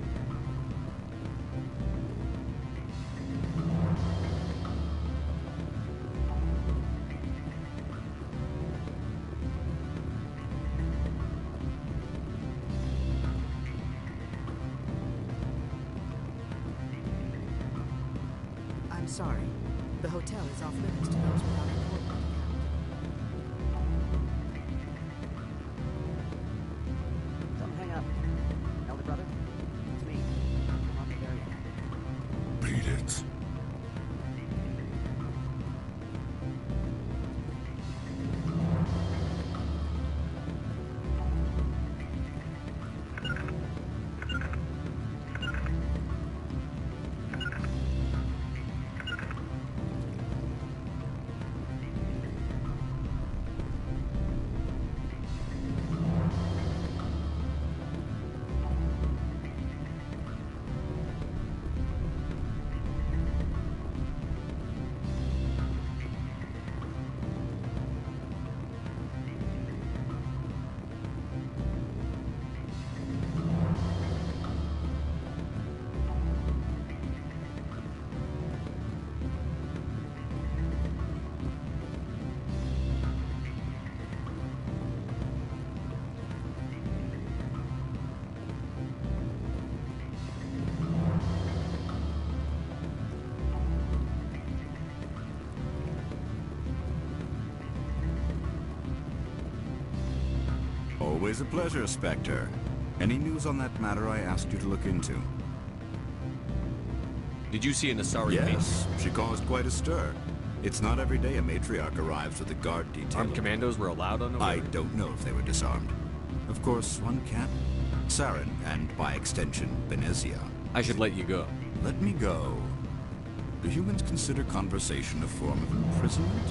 I'm sorry. The hotel is off limits to those without a corporate account. Don't hang up. Elder brother, it's me. I'm on the Barbarian. Beat it. Always a pleasure, Spectre. Any news on that matter I asked you to look into? Did you see an Asari Yes, she caused quite a stir. It's not every day a matriarch arrives with a guard detail. Armed commandos were allowed on the I don't know if they were disarmed. Of course, one can't. Saren, and by extension, Benezia. I should let you go. Let me go. Do humans consider conversation a form of imprisonment?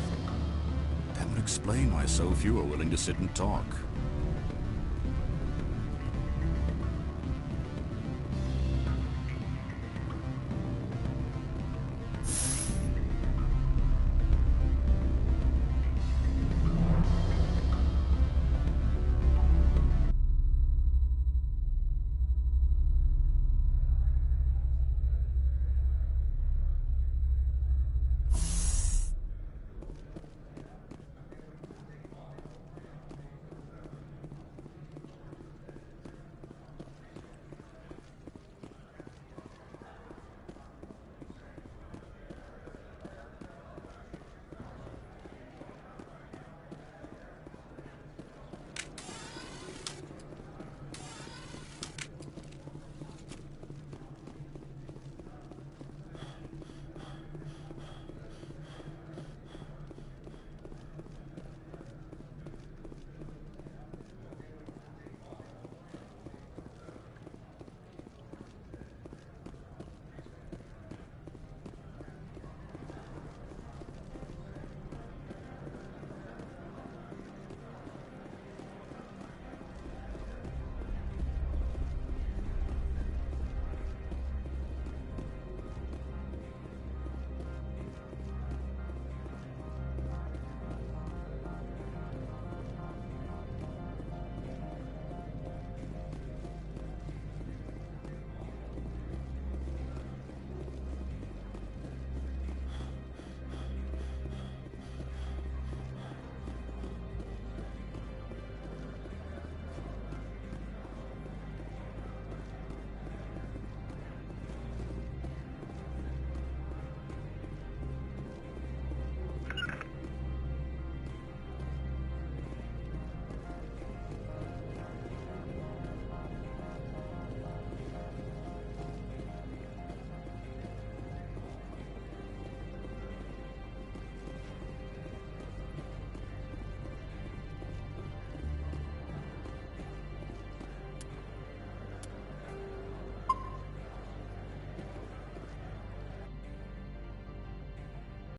That would explain why so few are willing to sit and talk.